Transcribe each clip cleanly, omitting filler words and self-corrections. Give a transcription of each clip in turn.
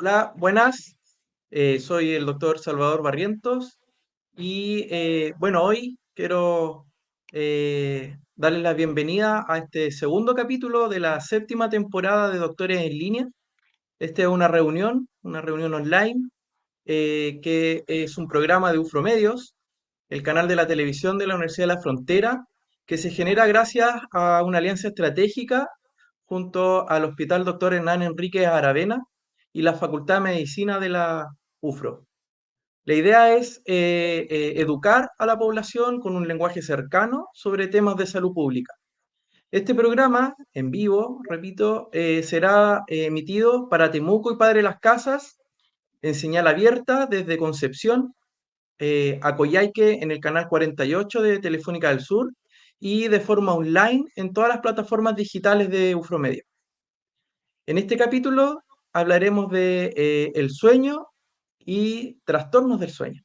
Hola, buenas. Soy el doctor Salvador Barrientos y bueno, hoy quiero darles la bienvenida a este segundo capítulo de la séptima temporada de Doctores en Línea. Esta es una reunión online, que es un programa de Ufromedios, el canal de la televisión de la Universidad de la Frontera, que se genera gracias a una alianza estratégica junto al Hospital Doctor Hernán Enríquez Aravena y la Facultad de Medicina de la UFRO. La idea es educar a la población con un lenguaje cercano sobre temas de salud pública. Este programa, en vivo, repito, será emitido para Temuco y Padre Las Casas en señal abierta desde Concepción a Coyhaique en el canal 48 de Telefónica del Sur y de forma online en todas las plataformas digitales de Ufromedia. En este capítulo hablaremos de el sueño y trastornos del sueño.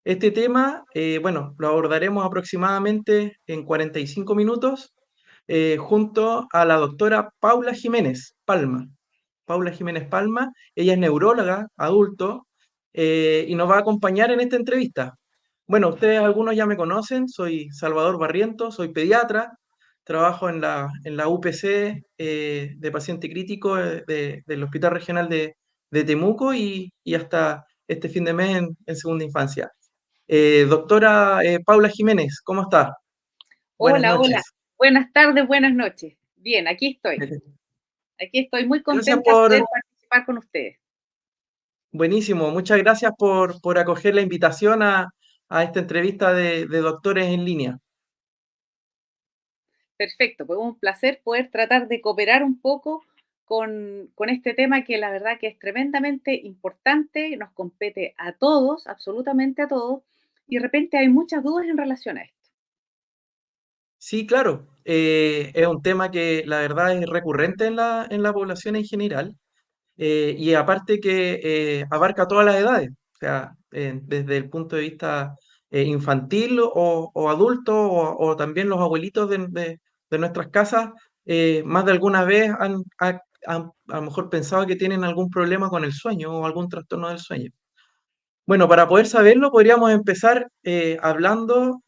Este tema, bueno, lo abordaremos aproximadamente en 45 minutos junto a la doctora Paula Jiménez Palma. Paula Jiménez Palma, ella es neuróloga, adulto, y nos va a acompañar en esta entrevista. Bueno, ustedes algunos ya me conocen, soy Salvador Barrientos, soy pediatra, trabajo en la UPC de paciente crítico del Hospital Regional de Temuco y hasta este fin de mes en segunda infancia. Doctora Paula Jiménez, ¿cómo está? Buenas Hola, hola. noches. Buenas tardes, buenas noches. Bien, aquí estoy. Aquí estoy muy Gracias contenta de por, poder participar con ustedes. buenísimo, muchas gracias por acoger la invitación a esta entrevista de doctores en línea. Perfecto, pues un placer poder tratar de cooperar un poco con este tema que la verdad que es tremendamente importante, nos compete a todos, absolutamente a todos, y de repente hay muchas dudas en relación a esto. Sí, claro, es un tema que la verdad es recurrente en la población en general, y aparte que abarca todas las edades, o sea, desde el punto de vista infantil o adulto o también los abuelitos de nuestras casas, más de alguna vez han a lo mejor pensado que tienen algún problema con el sueño o algún trastorno del sueño. Bueno, para poder saberlo, podríamos empezar hablando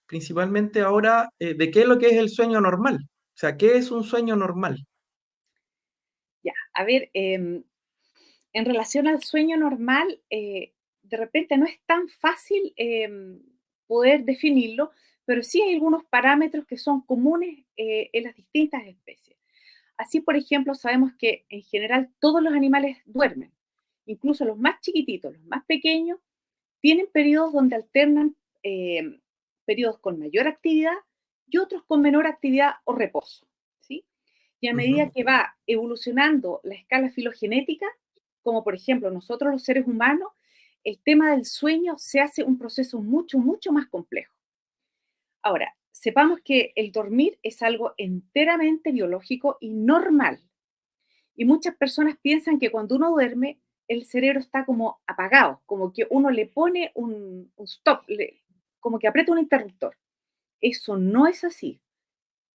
principalmente ahora de qué es lo que es el sueño normal. O sea, ¿qué es un sueño normal? Ya, a ver, en relación al sueño normal, de repente no es tan fácil poder definirlo, pero sí hay algunos parámetros que son comunes en las distintas especies. Así, por ejemplo, sabemos que en general todos los animales duermen, incluso los más chiquititos, los más pequeños, tienen periodos donde alternan eh, periodos con mayor actividad y otros con menor actividad o reposo, ¿sí? Y a medida Ujú. que va evolucionando la escala filogenética, como por ejemplo nosotros los seres humanos, el tema del sueño se hace un proceso mucho, mucho más complejo. Ahora, sepamos que el dormir es algo enteramente biológico y normal. Y muchas personas piensan que cuando uno duerme, el cerebro está como apagado, como que uno le pone un stop, como que aprieta un interruptor. Eso no es así.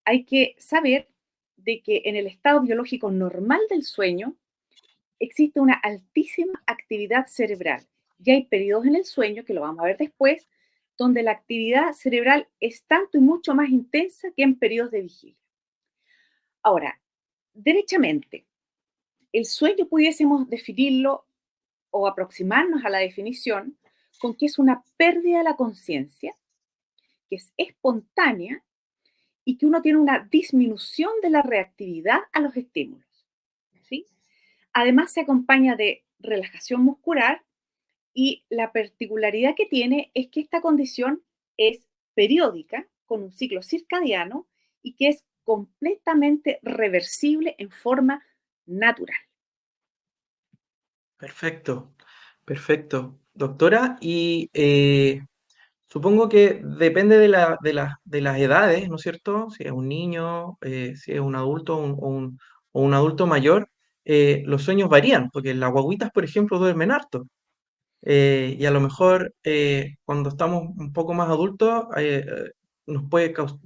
Hay que saber de que en el estado biológico normal del sueño existe una altísima actividad cerebral. Y hay periodos en el sueño, que lo vamos a ver después, donde la actividad cerebral es tanto y mucho más intensa que en periodos de vigilia. Ahora, derechamente, el sueño pudiésemos definirlo o aproximarnos a la definición con que es una pérdida de la conciencia, que es espontánea y que uno tiene una disminución de la reactividad a los estímulos, ¿sí? Además se acompaña de relajación muscular y la particularidad que tiene es que esta condición es periódica, con un ciclo circadiano y que es completamente reversible en forma natural. Perfecto, perfecto. Doctora, y supongo que depende de las edades, ¿no es cierto? Si es un niño, si es un adulto o un adulto mayor, los sueños varían, porque las guaguitas, por ejemplo, duermen harto. Y a lo mejor cuando estamos un poco más adultos,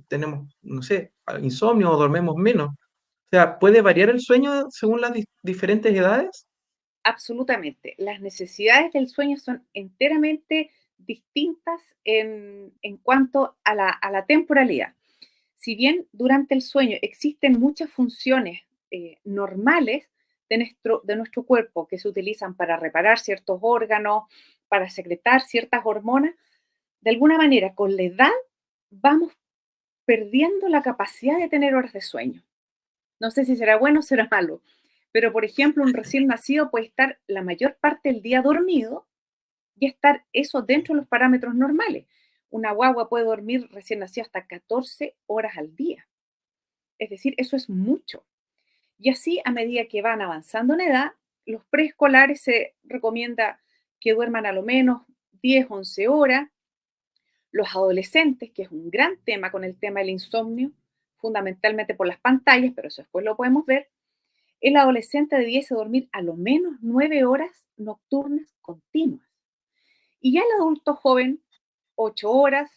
tenemos, no sé, insomnio o dormimos menos. O sea, ¿puede variar el sueño según las diferentes edades? Absolutamente. Las necesidades del sueño son enteramente distintas en cuanto a la temporalidad. Si bien durante el sueño existen muchas funciones normales de nuestro cuerpo que se utilizan para reparar ciertos órganos, para secretar ciertas hormonas, de alguna manera con la edad vamos perdiendo la capacidad de tener horas de sueño. No sé si será bueno o será malo, pero por ejemplo, un recién nacido puede estar la mayor parte del día dormido y estar eso dentro de los parámetros normales. Una guagua puede dormir recién nacido hasta 14 horas al día. Es decir, eso es mucho. Y así, a medida que van avanzando en edad, los preescolares se recomienda que duerman a lo menos 10, 11 horas. Los adolescentes, que es un gran tema con el tema del insomnio, fundamentalmente por las pantallas, pero eso después lo podemos ver, el adolescente debiese dormir a lo menos 9 horas nocturnas continuas. Y ya el adulto joven, 8 horas,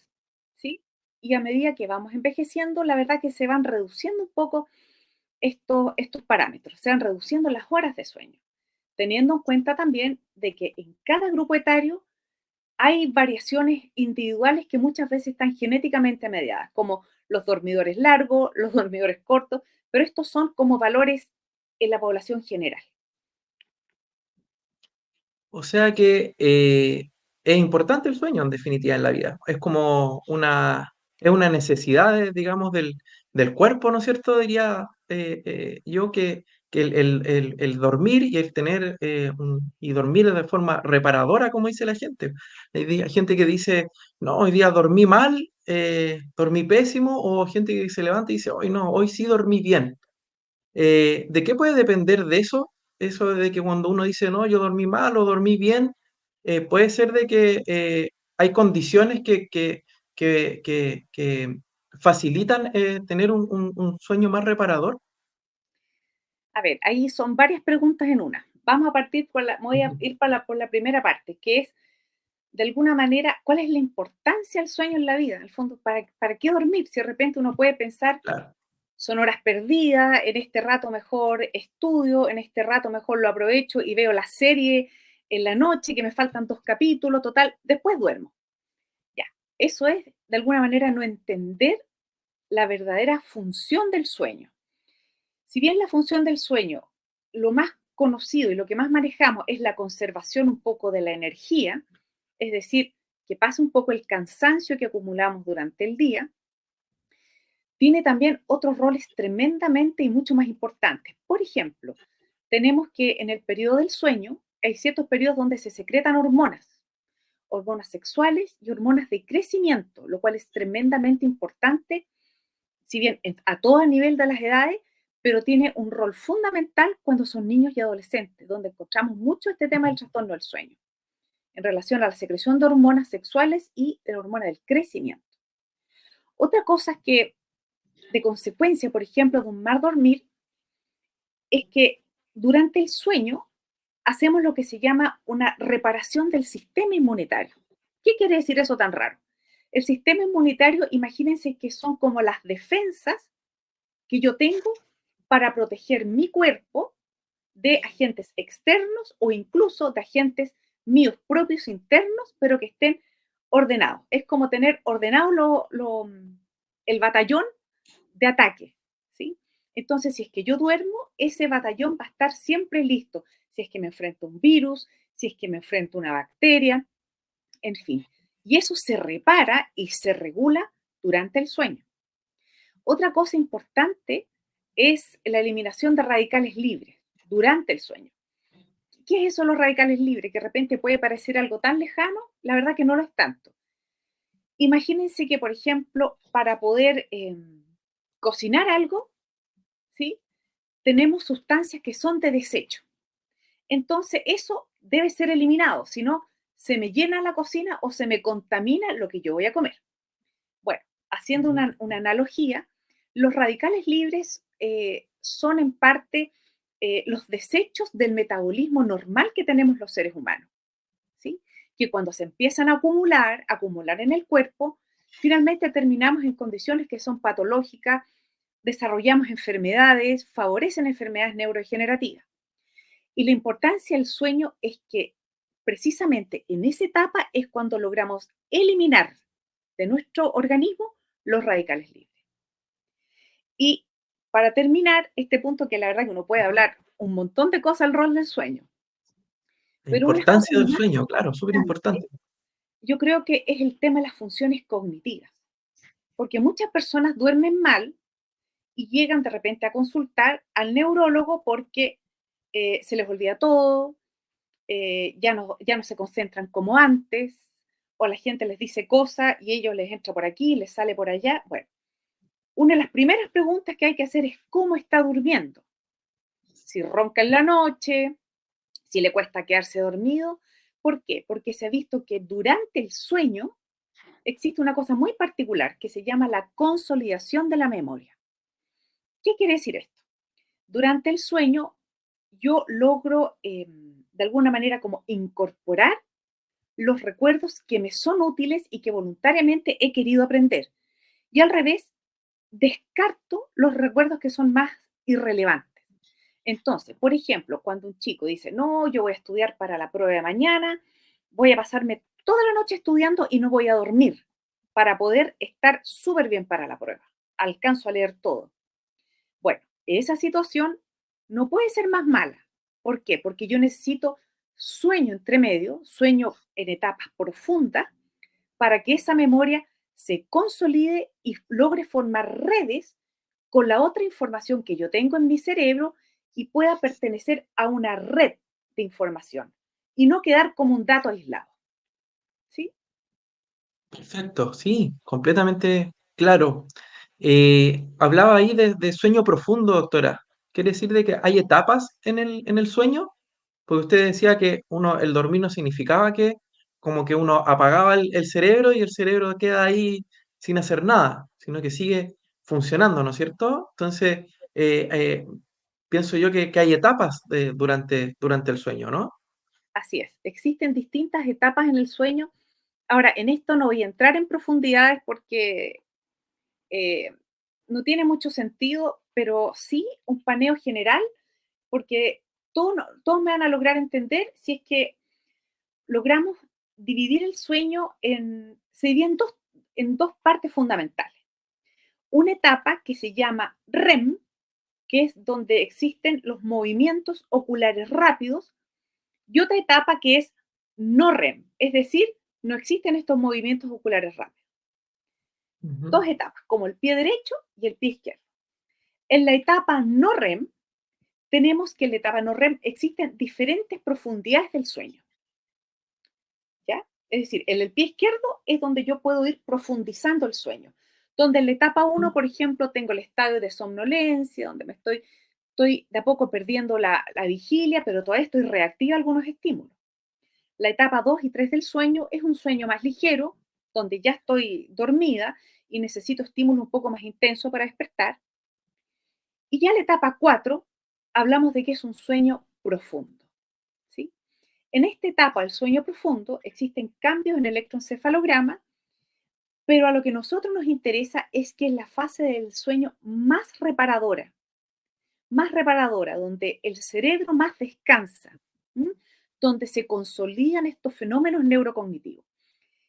¿sí? Y a medida que vamos envejeciendo, la verdad que se van reduciendo un poco estos parámetros, se van reduciendo las horas de sueño, teniendo en cuenta también de que en cada grupo etario hay variaciones individuales que muchas veces están genéticamente mediadas, como los dormidores largos, los dormidores cortos, pero estos son como valores en la población general. O sea que es importante el sueño en definitiva en la vida. Es una necesidad, digamos, del cuerpo, ¿no es cierto? Diría yo que el dormir y el tener y dormir de forma reparadora, como dice la gente. Hay gente que dice, no, hoy día dormí mal, dormí pésimo, o gente que se levanta y dice, hoy no, hoy sí dormí bien. ¿De qué puede depender de eso? Eso de que cuando uno dice, no, yo dormí mal o dormí bien, puede ser de que hay condiciones que facilitan tener un sueño más reparador. A ver, ahí son varias preguntas en una. Vamos a partir voy a Ujú. ir por la primera parte, que es, de alguna manera, ¿cuál es la importancia del sueño en la vida? En el fondo, para qué dormir? Si de repente uno puede pensar, Claro. son horas perdidas, en este rato mejor estudio, en este rato mejor lo aprovecho y veo la serie en la noche, que me faltan 2 capítulos, total, después duermo. Ya, eso es de alguna manera no entender la verdadera función del sueño. Si bien la función del sueño, lo más conocido y lo que más manejamos es la conservación un poco de la energía, es decir, que pase un poco el cansancio que acumulamos durante el día, tiene también otros roles tremendamente y mucho más importantes. Por ejemplo, tenemos que en el periodo del sueño hay ciertos periodos donde se secretan hormonas, hormonas sexuales y hormonas de crecimiento, lo cual es tremendamente importante, si bien a todo nivel de las edades, pero tiene un rol fundamental cuando son niños y adolescentes, donde encontramos mucho este tema del trastorno del sueño, en relación a la secreción de hormonas sexuales y de la hormona del crecimiento. Otra cosa que, de consecuencia, por ejemplo, de un mal dormir, es que durante el sueño hacemos lo que se llama una reparación del sistema inmunitario. ¿Qué quiere decir eso tan raro? El sistema inmunitario, imagínense que son como las defensas que yo tengo para proteger mi cuerpo de agentes externos o incluso de agentes míos propios internos, pero que estén ordenados. Es como tener ordenado el batallón de ataque, ¿sí? Entonces, si es que yo duermo, ese batallón va a estar siempre listo. Si es que me enfrento a un virus, si es que me enfrento a una bacteria, en fin. Y eso se repara y se regula durante el sueño. Otra cosa importante es la eliminación de radicales libres durante el sueño. ¿Qué es eso los radicales libres? Que de repente puede parecer algo tan lejano, la verdad que no lo es tanto. Imagínense que, por ejemplo, para poder cocinar algo, ¿sí? Tenemos sustancias que son de desecho. Entonces, eso debe ser eliminado, si no, se me llena la cocina o se me contamina lo que yo voy a comer. Bueno, haciendo Ujú. una analogía, los radicales libres son en parte los desechos del metabolismo normal que tenemos los seres humanos, ¿sí? Que cuando se empiezan a acumular en el cuerpo, finalmente terminamos en condiciones que son patológicas, desarrollamos enfermedades, favorecen enfermedades neurodegenerativas. Y la importancia del sueño es que precisamente en esa etapa es cuando logramos eliminar de nuestro organismo los radicales libres. Y para terminar este punto, que la verdad que uno puede Ujú. hablar un montón de cosas al rol del sueño, La pero una de las cosas importancia del más sueño, claro, súper importantes, importante. yo creo que es el tema de las funciones cognitivas, porque muchas personas duermen mal y llegan de repente a consultar al neurólogo porque se les olvida todo, ya no se concentran como antes, o la gente les dice cosas y ellos les entra por aquí, les sale por allá. Bueno, una de las primeras preguntas que hay que hacer es cómo está durmiendo. Si ronca en la noche, si le cuesta quedarse dormido. ¿Por qué? Porque se ha visto que durante el sueño existe una cosa muy particular que se llama la consolidación de la memoria. ¿Qué quiere decir esto? Durante el sueño yo logro de alguna manera como incorporar los recuerdos que me son útiles y que voluntariamente he querido aprender. Y al revés, descarto los recuerdos que son más irrelevantes. Entonces, por ejemplo, cuando un chico dice, no, yo voy a estudiar para la prueba de mañana, voy a pasarme toda la noche estudiando y no voy a dormir para poder estar súper bien para la prueba. Alcanzo a leer todo. Bueno, esa situación no puede ser más mala. ¿Por qué? Porque yo necesito sueño entre medio, sueño en etapas profundas, para que esa memoria se consolide y logre formar redes con la otra información que yo tengo en mi cerebro y pueda pertenecer a una red de información y no quedar como un dato aislado. ¿Sí? Perfecto, sí, completamente claro. Hablaba ahí de sueño profundo, doctora. ¿Quiere decir de que hay etapas en el sueño? Porque usted decía que uno, el dormir no significaba que como que uno apagaba el cerebro y el cerebro queda ahí sin hacer nada, sino que sigue funcionando, ¿no es cierto? Entonces, pienso yo que hay etapas durante el sueño, ¿no? Así es. Existen distintas etapas en el sueño. Ahora, en esto no voy a entrar en profundidades porque eh, no tiene mucho sentido, pero sí un paneo general, porque todos me van a lograr entender si es que logramos dividir el sueño se divide en dos partes fundamentales. Una etapa que se llama REM, que es donde existen los movimientos oculares rápidos, y otra etapa que es no REM, es decir, no existen estos movimientos oculares rápidos. Ujú. Dos etapas, como el pie derecho y el pie izquierdo. En la etapa no REM, tenemos que en la etapa no REM existen diferentes profundidades del sueño. ¿Ya? Es decir, en el pie izquierdo es donde yo puedo ir profundizando el sueño. Donde en la etapa uno, por ejemplo, tengo el estadio de somnolencia, donde estoy de a poco perdiendo la vigilia, pero todavía estoy reactiva a algunos estímulos. La etapa 2 y 3 del sueño es un sueño más ligero, donde ya estoy dormida y necesito estímulo un poco más intenso para despertar. Y ya la etapa 4 hablamos de que es un sueño profundo. ¿Sí? En esta etapa del sueño profundo existen cambios en el electroencefalograma, pero a lo que a nosotros nos interesa es que es la fase del sueño más reparadora, donde el cerebro más descansa, ¿m? Donde se consolidan estos fenómenos neurocognitivos.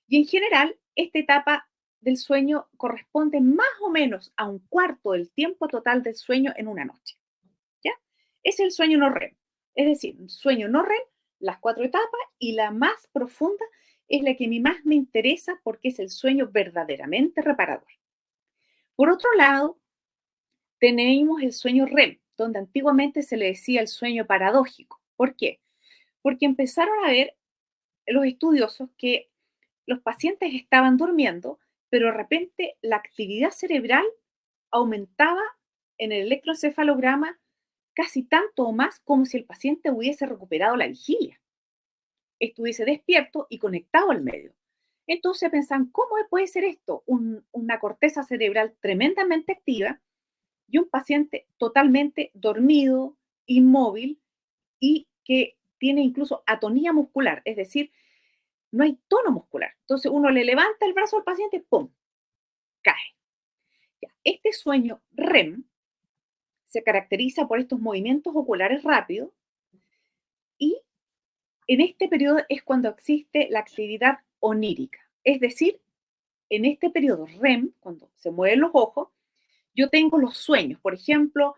Y en general, esta etapa del sueño corresponde más o menos a un cuarto del tiempo total del sueño en una noche. ¿Ya? Es el sueño no REM. Es decir, sueño no REM, las cuatro etapas, y la más profunda es la que a mí más me interesa porque es el sueño verdaderamente reparador. Por otro lado, tenemos el sueño REM, donde antiguamente se le decía el sueño paradójico. ¿Por qué? Porque empezaron a ver los estudiosos que los pacientes estaban durmiendo, pero de repente la actividad cerebral aumentaba en el electroencefalograma casi tanto o más como si el paciente hubiese recuperado la vigilia, estuviese despierto y conectado al medio. Entonces pensan, ¿cómo puede ser esto? Una corteza cerebral tremendamente activa y un paciente totalmente dormido, inmóvil y que tiene incluso atonía muscular, es decir, no hay tono muscular. Entonces uno le levanta el brazo al paciente, ¡pum!, cae. Ya. Este sueño REM se caracteriza por estos movimientos oculares rápidos Y en este periodo es cuando existe la actividad onírica. Es decir, en este periodo REM, cuando se mueven los ojos, yo tengo los sueños. Por ejemplo,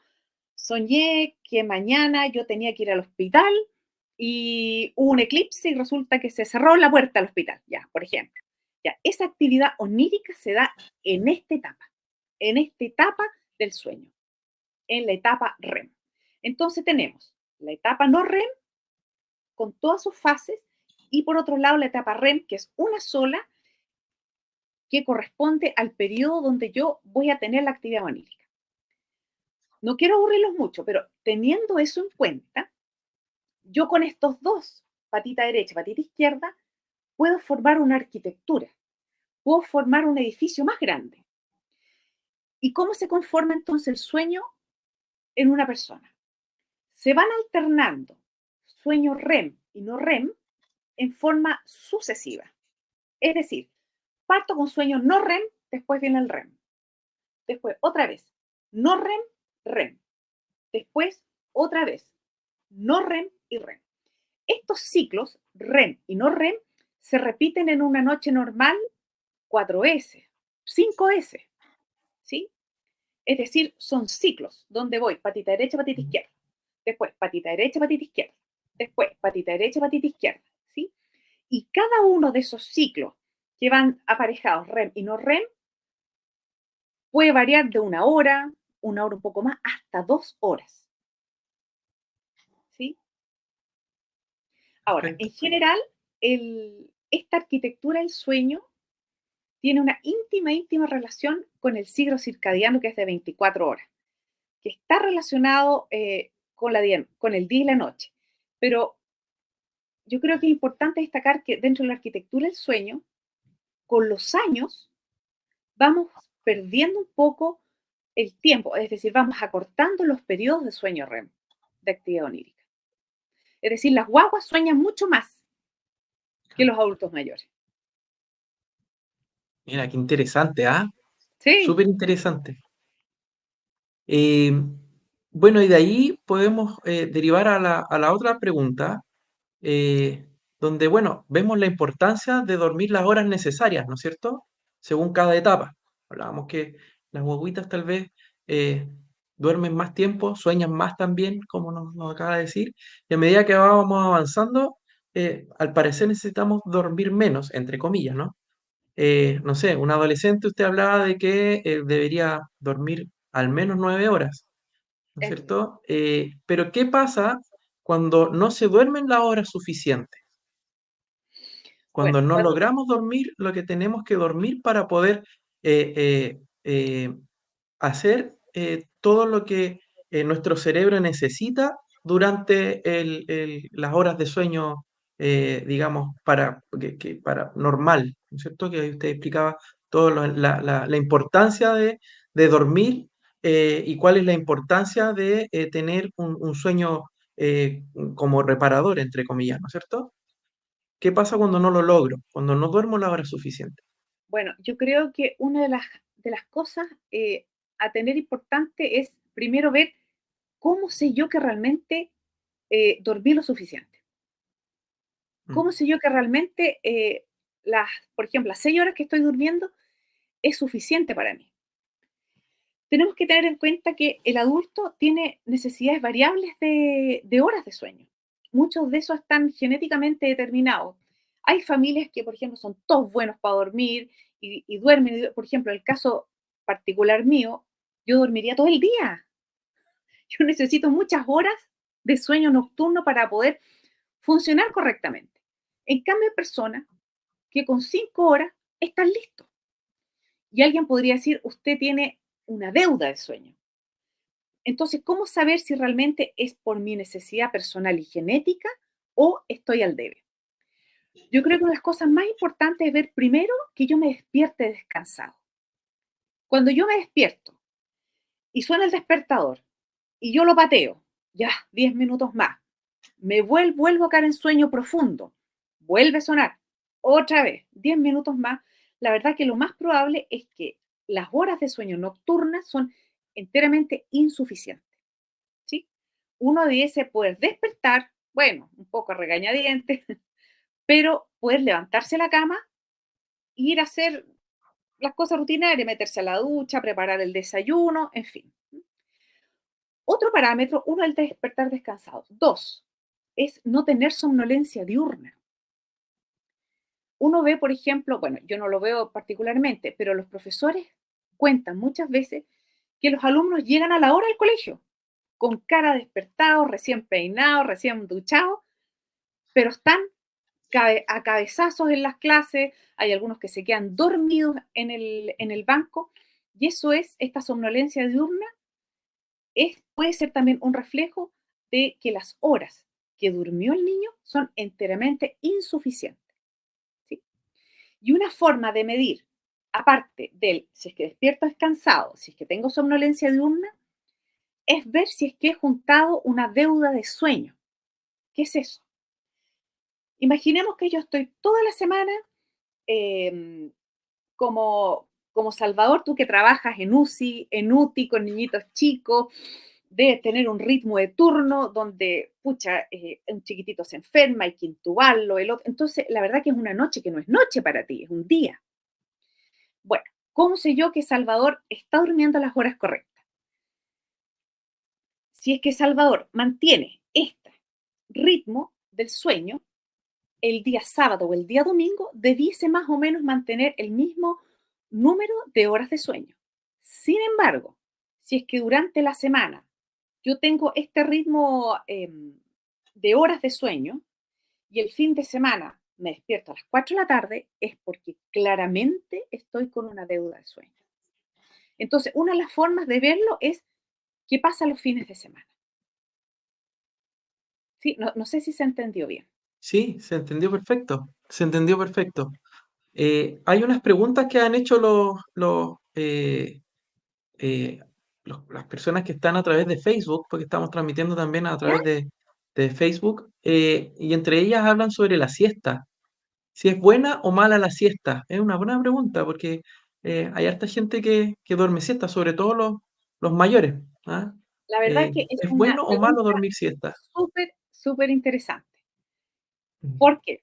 soñé que mañana yo tenía que ir al hospital y hubo un eclipse y resulta que se cerró la puerta al hospital, ya, por ejemplo. Ya, esa actividad onírica se da en esta etapa del sueño, en la etapa REM. Entonces tenemos la etapa no REM con todas sus fases y por otro lado la etapa REM, que es una sola, que corresponde al periodo donde yo voy a tener la actividad onírica. No quiero aburrirlos mucho, pero teniendo eso en cuenta, yo con estos dos, patita derecha, patita izquierda, puedo formar una arquitectura, puedo formar un edificio más grande. ¿Y cómo se conforma entonces el sueño en una persona? Se van alternando sueño REM y no REM en forma sucesiva. Es decir, parto con sueño no REM, después viene el REM. Después otra vez, no REM, REM. Después otra vez, no REM y REM. Estos ciclos, REM y no REM, se repiten en una noche normal 4 veces, 5 veces, ¿sí? Es decir, son ciclos donde voy patita derecha, patita izquierda, después patita derecha, patita izquierda, después patita derecha, patita izquierda, ¿sí? Y cada uno de esos ciclos que van aparejados REM y no REM puede variar de una hora un poco más, hasta 2 horas, ¿sí? Ahora, Perfecto. en general, esta arquitectura del sueño tiene una íntima relación con el ciclo circadiano que es de 24 horas, que está relacionado con el día y la noche. Pero yo creo que es importante destacar que dentro de la arquitectura del sueño, con los años, vamos perdiendo un poco el tiempo, es decir, vamos acortando los periodos de sueño REM, de actividad onírica. Es decir, las guaguas sueñan mucho más que los adultos mayores. Mira, qué interesante, ¿ah? Sí, Súper interesante. Eh, bueno, y de ahí podemos derivar a la otra pregunta, eh, donde, bueno, vemos la importancia de dormir las horas necesarias, ¿no es cierto? Según cada etapa. Hablábamos que las guaguitas tal vez eh, duermen más tiempo, sueñan más también, como nos acaba de decir, y a medida que vamos avanzando, al parecer necesitamos dormir menos, entre comillas, ¿no? No sé, un adolescente, usted hablaba de que debería dormir al menos 9 horas, ¿no es es verdad. cierto? Pero ¿qué pasa cuando no se duermen las horas suficientes? Cuando Bueno, no logramos dormir lo que tenemos que dormir para poder eh, eh, eh, hacer todo lo que nuestro cerebro necesita durante las horas de sueño, digamos, para normal, ¿no es cierto? Que ahí usted explicaba todo la importancia de dormir y cuál es la importancia de tener un sueño como reparador, entre comillas, ¿no es cierto? ¿Qué pasa cuando no lo logro? Cuando no duermo la hora suficiente. bueno, yo creo que una de las cosas a tener importante es primero ver cómo sé yo que realmente dormí lo suficiente. ¿Cómo Mm, sé yo que realmente, por ejemplo, las 6 horas que estoy durmiendo es suficiente para mí? Tenemos que tener en cuenta que el adulto tiene necesidades variables de horas de sueño. Muchos de esos están genéticamente determinados. Hay familias que, por ejemplo, son todos buenos para dormir y duermen. Por ejemplo, el caso particular mío, yo dormiría todo el día. Yo necesito muchas horas de sueño nocturno para poder funcionar correctamente. En cambio, hay personas que con 5 horas están listos. Y alguien podría decir, usted tiene una deuda de sueño. Entonces, ¿cómo saber si realmente es por mi necesidad personal y genética o estoy al debe? Yo creo que una de las cosas más importantes es ver primero que yo me despierte descansado. Cuando yo me despierto y suena el despertador y yo lo pateo, ya, 10 minutos más, vuelvo a caer en sueño profundo, vuelve a sonar, otra vez, 10 minutos más, la verdad que lo más probable es que las horas de sueño nocturnas son enteramente insuficientes, ¿sí? Uno debiese poder despertar, bueno, un poco a regañadientes, pero poder levantarse de la cama e ir a hacer las cosas rutinarias, meterse a la ducha, preparar el desayuno, en fin. Otro parámetro, uno, el despertar descansado. Dos, es no tener somnolencia diurna. Uno ve, por ejemplo, bueno, yo no lo veo particularmente, pero los profesores cuentan muchas veces que los alumnos llegan a la hora del colegio, con cara despertados, recién peinados, recién duchados, pero están a cabezazos en las clases, hay algunos que se quedan dormidos en el banco, y eso es, esta somnolencia diurna, puede ser también un reflejo de que las horas que durmió el niño son enteramente insuficientes. ¿Sí? Y una forma de medir, aparte del si es que despierto descansado, si es que tengo somnolencia diurna, es ver si es que he juntado una deuda de sueño. ¿Qué es eso? Imaginemos que yo estoy toda la semana eh, como Salvador, tú que trabajas en UCI, en UTI, con niñitos chicos, debes tener un ritmo de turno donde, pucha, un chiquitito se enferma, hay que intubarlo, el otro. Entonces, la verdad que es una noche que no es noche para ti, es un día. Bueno, ¿cómo sé yo que Salvador está durmiendo a las horas correctas? Si es que Salvador mantiene este ritmo del sueño, el día sábado o el día domingo debiese más o menos mantener el mismo número de horas de sueño. Sin embargo, si es que durante la semana yo tengo este ritmo de horas de sueño y el fin de semana me despierto a las 4 de la tarde, es porque claramente estoy con una deuda de sueño. Entonces, una de las formas de verlo es qué pasa los fines de semana. ¿Sí? No, no sé si se entendió bien. Sí, se entendió perfecto. Se entendió perfecto. Hay unas preguntas que han hecho eh, las personas que están a través de Facebook, porque estamos transmitiendo también a ¿Ya? través de Facebook, y entre ellas hablan sobre la siesta. Si es buena o mala la siesta. Es una buena pregunta, porque hay harta gente que duerme siesta, sobre todo los mayores. ¿Ah? La verdad que es ¿Es una bueno o malo pregunta dormir siesta? súper, súper interesante. Mm, ¿Por qué?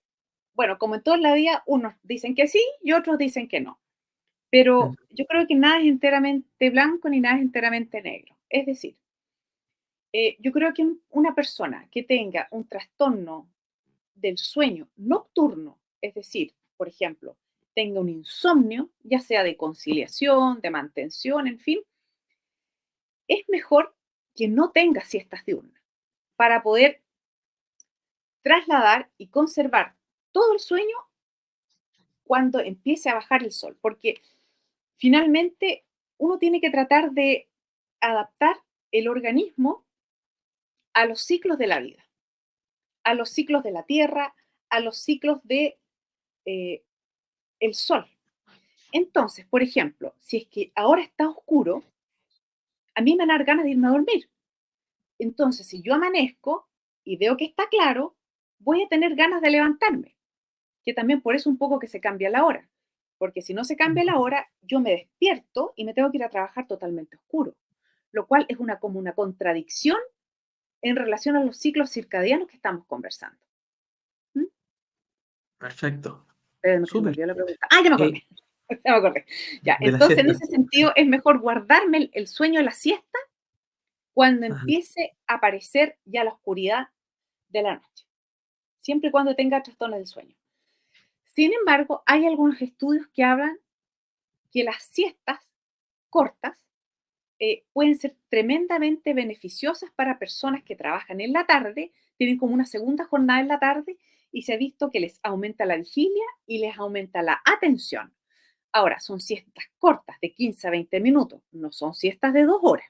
Bueno, como en toda la vida, unos dicen que sí y otros dicen que no. mm. Pero yo creo que nada es enteramente blanco ni nada es enteramente negro. Es decir, yo creo que una persona que tenga un trastorno del sueño nocturno, es decir, por ejemplo, tenga un insomnio, ya sea de conciliación, de mantención, en fin, es mejor que no tenga siestas diurnas para poder trasladar y conservar todo el sueño cuando empiece a bajar el sol, porque finalmente uno tiene que tratar de adaptar el organismo a los ciclos de la vida, a los ciclos de la tierra, a los ciclos de eh, el sol. Entonces, por ejemplo, si es que ahora está oscuro, a mí me van a dar ganas de irme a dormir. Entonces, si yo amanezco y veo que está claro, voy a tener ganas de levantarme, que también por eso un poco que se cambia la hora, porque si no se cambia la hora, yo me despierto y me tengo que ir a trabajar totalmente oscuro, lo cual es como una contradicción en relación a los ciclos circadianos que estamos conversando. ¿Mm? Perfecto. Espérame que se me Súper. olvidó la pregunta. Ah, ya me Eh, acordé. Ya me acordé. Ya, de la entonces en siesta. ese sentido es mejor guardarme el sueño de la siesta cuando Ajá. empiece a aparecer ya la oscuridad de la noche, siempre y cuando tenga trastorno del sueño. Sin embargo, hay algunos estudios que hablan que las siestas cortas pueden ser tremendamente beneficiosas para personas que trabajan en la tarde, tienen como una segunda jornada en la tarde y se ha visto que les aumenta la vigilia y les aumenta la atención. Ahora, son siestas cortas de 15 a 20 minutos, no son siestas de 2 horas.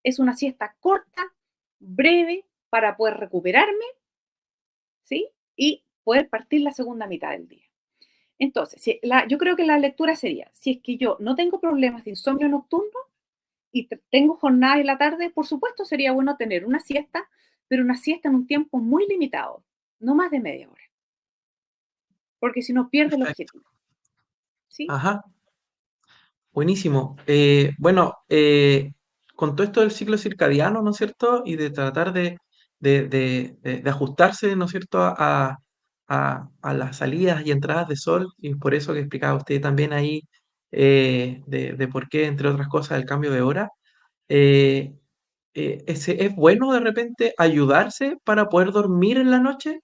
Es una siesta corta, breve, para poder recuperarme, ¿sí? Y poder partir la segunda mitad del día. Entonces, yo creo que la lectura sería, si es que yo no tengo problemas de insomnio nocturno y tengo jornadas en la tarde, por supuesto sería bueno tener una siesta, pero una siesta en un tiempo muy limitado, no más de media hora, porque si no pierde el Perfecto. objetivo, ¿sí? Ajá. Buenísimo. Bueno, con todo esto del ciclo circadiano, ¿no es cierto? Y de tratar de ajustarse, ¿no es cierto?, a las salidas y entradas de sol, y por eso que explicaba usted también ahí de por qué, entre otras cosas, el cambio de hora. eh, es bueno de repente ayudarse para poder dormir en la noche.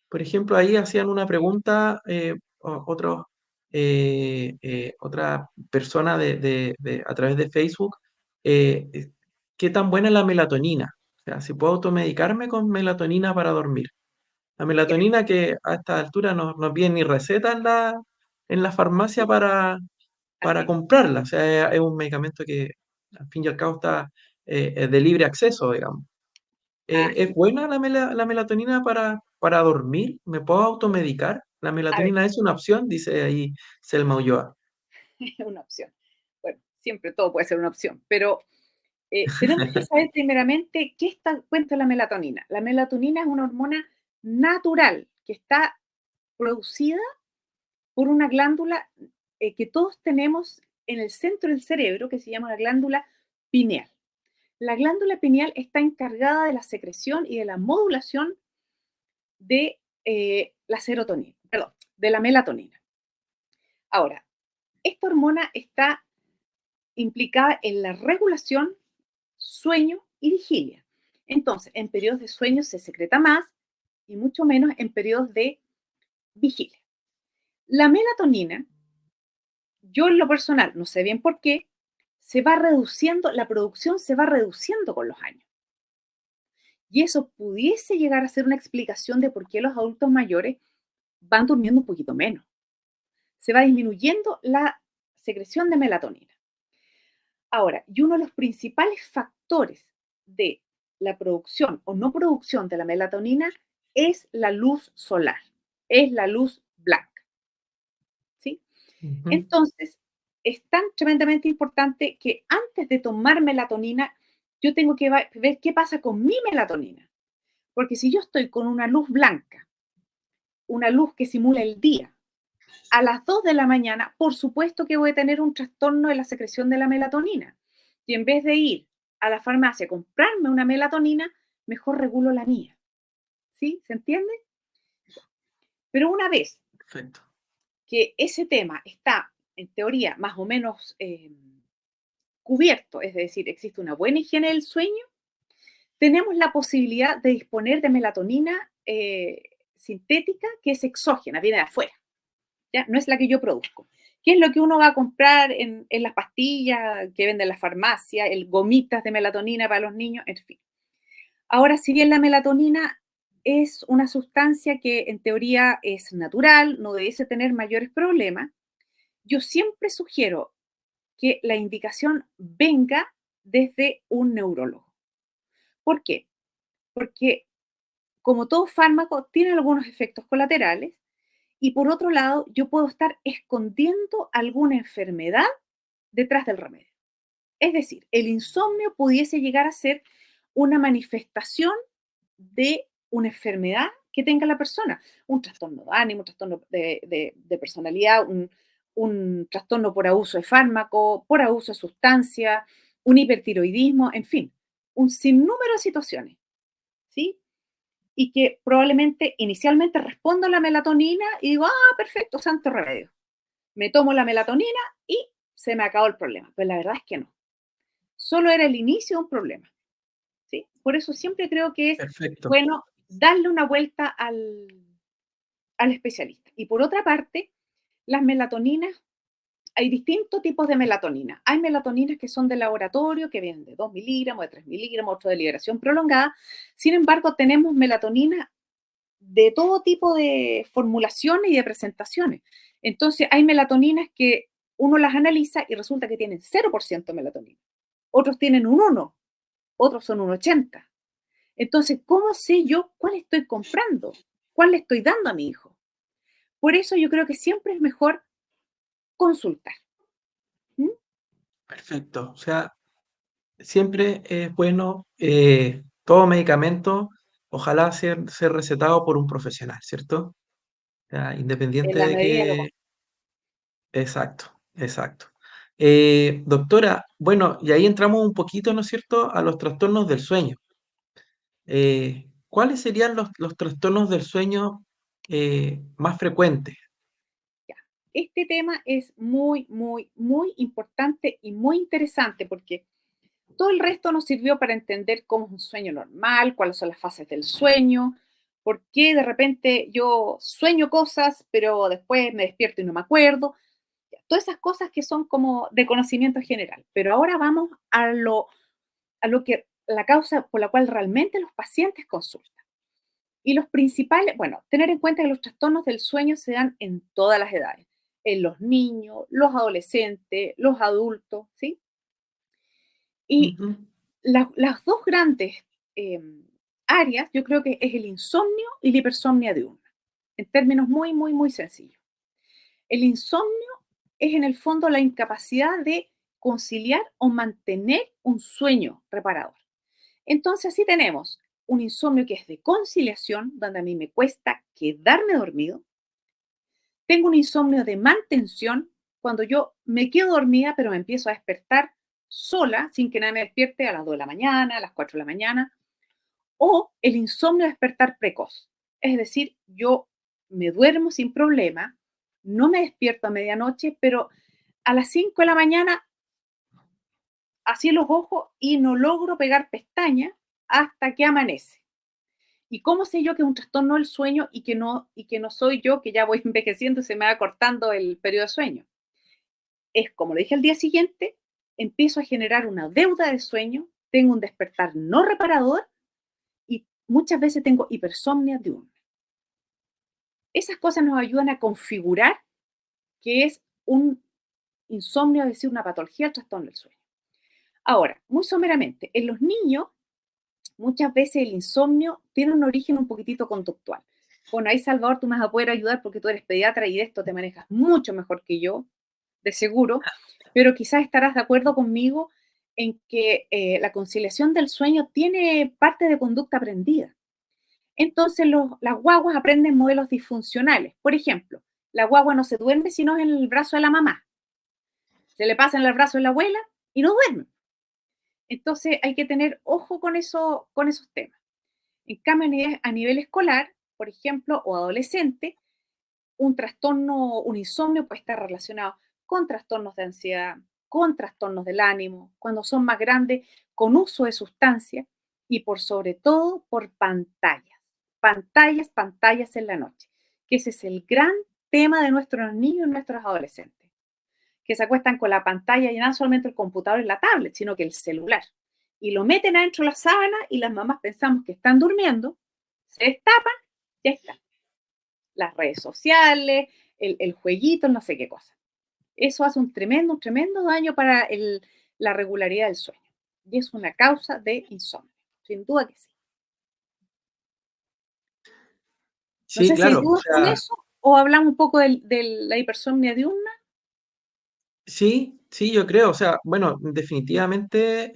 Por ejemplo, ahí hacían una pregunta otra persona a través de Facebook, ¿qué tan buena es la melatonina? O sea, si puedo automedicarme con melatonina para dormir. La Ya, melatonina que a esta altura no viene ni receta en la farmacia para así, comprarla. O sea, es un medicamento que al fin y al cabo está es de libre acceso, digamos. ¿Es así. buena la melatonina para dormir? ¿Me puedo automedicar? ¿La A ver, melatonina es una opción? Dice ahí Selma Ulloa. una opción. Bueno, siempre todo puede ser una opción, pero tenemos que saber primeramente qué está, cuenta la melatonina. La melatonina es una hormona natural que está producida por una glándula que todos tenemos en el centro del cerebro, que se llama la glándula pineal. La glándula pineal está encargada de la secreción y de la modulación de la serotonina, perdón, de la melatonina. Ahora, esta hormona está implicada en la regulación, sueño y vigilia. Entonces, en periodos de sueño se secreta más y mucho menos en periodos de vigilia. La melatonina, yo en lo personal, no sé bien por qué, se va reduciendo, la producción se va reduciendo con los años. Y eso pudiese llegar a ser una explicación de por qué los adultos mayores van durmiendo un poquito menos. Se va disminuyendo la secreción de melatonina. Ahora, y uno de los principales factores de la producción o no producción de la melatonina es la luz solar, es la luz blanca, ¿sí? Ujú. Entonces, es tan tremendamente importante que antes de tomar melatonina, yo tengo que ver qué pasa con mi melatonina. Porque si yo estoy con una luz blanca, una luz que simula el día, a las 2 de la mañana, por supuesto que voy a tener un trastorno de la secreción de la melatonina. Y en vez de ir a la farmacia a comprarme una melatonina, mejor regulo la mía. ¿Sí? ¿Se entiende? Pero una vez Perfecto. que ese tema está, en teoría, más o menos cubierto, es decir, existe una buena higiene del sueño, tenemos la posibilidad de disponer de melatonina sintética que es exógena, viene de afuera. ¿Ya? No es la que yo produzco. ¿Qué es lo que uno va a comprar en las pastillas que venden en la farmacia, el gomitas de melatonina para los niños, en fin? Ahora, si bien la melatonina es una sustancia que en teoría es natural, no debiese tener mayores problemas, yo siempre sugiero que la indicación venga desde un neurólogo. ¿Por qué? Porque como todo fármaco tiene algunos efectos colaterales y por otro lado yo puedo estar escondiendo alguna enfermedad detrás del remedio. Es decir, el insomnio pudiese llegar a ser una manifestación de una enfermedad que tenga la persona, un trastorno de ánimo, un trastorno de personalidad, un trastorno por abuso de fármaco, por abuso de sustancia, un hipertiroidismo, en fin, un sinnúmero de situaciones, ¿sí? Y que probablemente inicialmente respondo a la melatonina y digo, ah, perfecto, santo remedio. Me tomo la melatonina y se me acabó el problema. Pues la verdad es que no. Solo era el inicio de un problema. ¿Sí? Por eso siempre creo que es Perfecto. bueno darle una vuelta al especialista. Y por otra parte, las melatoninas, hay distintos tipos de melatonina. Hay melatoninas que son de laboratorio, que vienen de 2 miligramos, de 3 miligramos, otro de liberación prolongada. Sin embargo, tenemos melatonina de todo tipo de formulaciones y de presentaciones. Entonces, hay melatoninas que uno las analiza y resulta que tienen 0% melatonina. Otros tienen un 1, otros son un 80. Entonces, ¿cómo sé yo cuál estoy comprando? ¿Cuál le estoy dando a mi hijo? Por eso yo creo que siempre es mejor consultar. ¿Mm? Perfecto. O sea, siempre es bueno todo medicamento, ojalá ser recetado por un profesional, ¿cierto? O sea, En independiente la de medida de lo que. posible. Exacto, exacto. Doctora, bueno, y ahí entramos un poquito, ¿no es cierto?, a los trastornos del sueño. ¿cuáles serían los trastornos del sueño más frecuentes? Ya. Este tema es muy, muy, muy importante y muy interesante porque todo el resto nos sirvió para entender cómo es un sueño normal, cuáles son las fases del sueño, por qué de repente yo sueño cosas, pero después me despierto y no me acuerdo. Todas esas cosas que son como de conocimiento general. Pero ahora vamos a lo que la causa por la cual realmente los pacientes consultan. Y los principales, bueno, tener en cuenta que los trastornos del sueño se dan en todas las edades, en los niños, los adolescentes, los adultos, ¿sí? Y Ujú. las dos grandes eh, áreas, yo creo que es el insomnio y la hipersomnia diurna, en términos muy, muy, muy sencillos. El insomnio es en el fondo la incapacidad de conciliar o mantener un sueño reparador. Entonces, sí tenemos un insomnio que es de conciliación, donde a mí me cuesta quedarme dormido. Tengo un insomnio de mantención, cuando yo me quedo dormida, pero me empiezo a despertar sola, sin que nadie me despierte a las 2 de la mañana, a las 4 de la mañana. O el insomnio de despertar precoz. Es decir, yo me duermo sin problema, no me despierto a medianoche, pero a las 5 de la mañana así los ojos y no logro pegar pestaña hasta que amanece. ¿Y cómo sé yo que es un trastorno del sueño y que no soy yo, que ya voy envejeciendo y se me va cortando el periodo de sueño? Es como le dije al día siguiente, empiezo a generar una deuda de sueño, tengo un despertar no reparador y muchas veces tengo hipersomnia diurna. Esas cosas nos ayudan a configurar que es un insomnio, es decir, una patología del trastorno del sueño. Ahora, muy someramente, en los niños muchas veces el insomnio tiene un origen un poquitito conductual. Bueno, ahí Salvador, tú me vas a poder ayudar porque tú eres pediatra y de esto te manejas mucho mejor que yo, de seguro, pero quizás estarás de acuerdo conmigo en que la conciliación del sueño tiene parte de conducta aprendida. Entonces las guaguas aprenden modelos disfuncionales. Por ejemplo, la guagua no se duerme si no es en el brazo de la mamá. Se le pasa en el brazo de la abuela y no duerme. Entonces hay que tener ojo con, eso, con esos temas. En cambio, a nivel escolar, por ejemplo, o adolescente, un trastorno, un insomnio puede estar relacionado con trastornos de ansiedad, con trastornos del ánimo, cuando son más grandes, con uso de sustancias y por sobre todo por pantallas. Pantallas, pantallas en la noche. Que ese es el gran tema de nuestros niños y nuestros adolescentes. Que se acuestan con la pantalla y no solamente el computador y la tablet, sino que el celular. Y lo meten adentro de la sábana y las mamás pensamos que están durmiendo, se destapan, ya está. Las redes sociales, el jueguito, no sé qué cosa. Eso hace un tremendo daño para la regularidad del sueño. Y es una causa de insomnio, sin duda que sí. No Sí, sé si hay claro, o dudas con sea, eso o hablamos un poco de la hipersomnia diurna. sí, sí, yo creo, o sea, bueno, definitivamente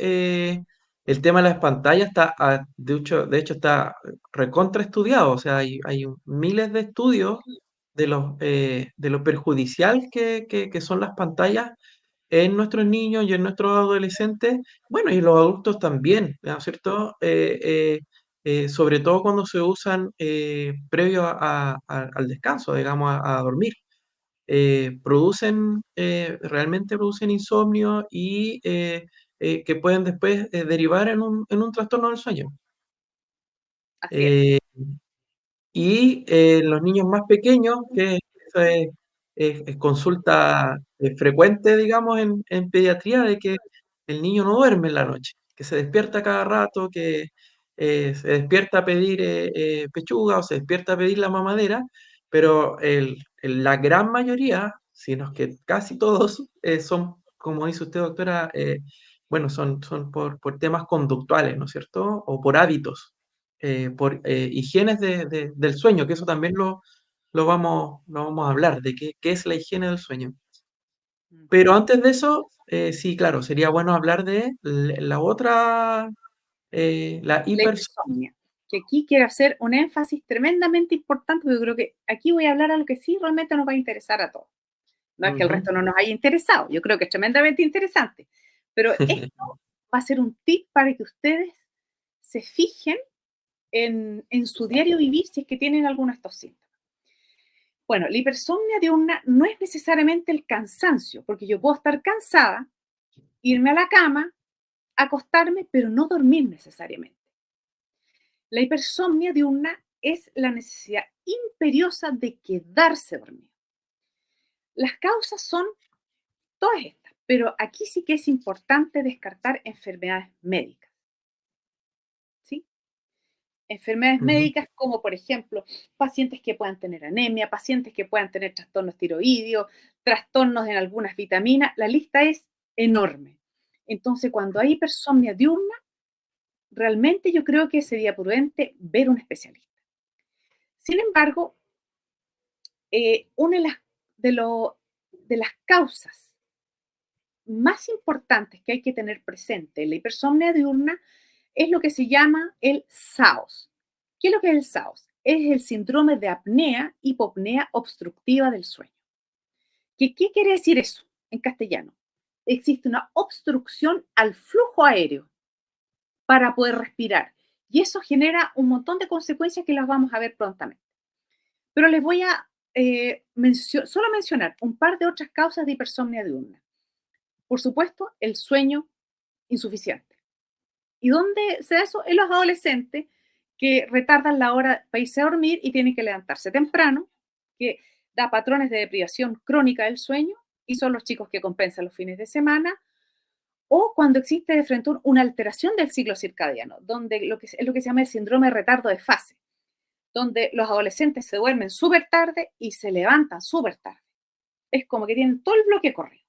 el tema de las pantallas está, de hecho está recontra estudiado, o sea, hay miles de estudios de lo perjudicial que son las pantallas en nuestros niños y en nuestros adolescentes, bueno, y en los adultos también, ¿no es cierto? Sobre todo cuando se usan previo al descanso, digamos, a dormir. Realmente producen insomnio y que pueden después derivar en un trastorno del sueño. Así es. Eh, y los niños más pequeños, que eso es consulta frecuente, digamos, en pediatría, de que el niño no duerme en la noche, que se despierta cada rato, que se despierta a pedir pechuga o se despierta a pedir la mamadera, pero la gran mayoría, sino es que casi todos, son, como dice usted, doctora, bueno, son por temas conductuales, ¿no es cierto? O por hábitos por higienes del sueño, que eso también lo vamos a hablar, de qué es la higiene del sueño. Pero Ujú. antes de eso, sí, claro, sería bueno hablar de la otra, la La hipersomnia. hipersomnia, que aquí quiero hacer un énfasis tremendamente importante, porque yo creo que aquí voy a hablar algo que sí realmente nos va a interesar a todos. No es que el Ujú. resto no nos haya interesado, yo creo que es tremendamente interesante, pero esto va a ser un tip para que ustedes se fijen en su diario vivir si es que tienen alguno de estos síntomas. Bueno, la hipersomnia diurna no es necesariamente el cansancio, porque yo puedo estar cansada, irme a la cama, acostarme, pero no dormir necesariamente. La hipersomnia diurna es la necesidad imperiosa de quedarse dormido. Las causas son todas estas, pero aquí sí que es importante descartar enfermedades médicas, ¿sí? Enfermedades Ujú. médicas como, por ejemplo, pacientes que puedan tener anemia, pacientes que puedan tener trastornos tiroideos, trastornos en algunas vitaminas, la lista es enorme. Entonces, cuando hay hipersomnia diurna, realmente yo creo que sería prudente ver un especialista. Sin embargo, una de las causas más importantes que hay que tener presente en la hipersomnia diurna es lo que se llama el SAOS. ¿Qué es lo que es el SAOS? Es el síndrome de apnea hipopnea obstructiva del sueño. ¿Qué quiere decir eso en castellano? Existe una obstrucción al flujo aéreo para poder respirar y eso genera un montón de consecuencias que las vamos a ver prontamente. Pero les voy a solo mencionar un par de otras causas de hipersomnia diurna. Por supuesto, el sueño insuficiente. ¿Y dónde se da eso? En los adolescentes que retardan la hora para irse a dormir y tienen que levantarse temprano, que da patrones de deprivación crónica del sueño, y son los chicos que compensan los fines de semana, o cuando existe de frente una alteración del ciclo circadiano, donde es lo que se llama el síndrome de retardo de fase, donde los adolescentes se duermen súper tarde y se levantan súper tarde. Es como que tienen todo el bloque corrido.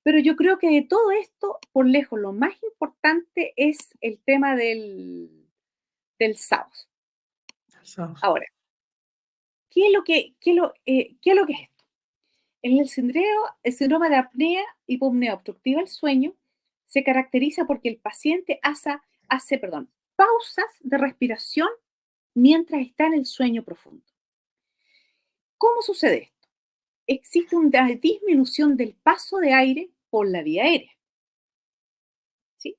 Pero yo creo que de todo esto, por lejos, lo más importante es el tema del SAOS. Ahora, ¿qué es lo que es esto? En el síndrome de apnea hipopnea obstructiva del sueño se caracteriza porque el paciente hace pausas de respiración mientras está en el sueño profundo. ¿Cómo sucede esto? Existe una disminución del paso de aire por la vía aérea, ¿sí?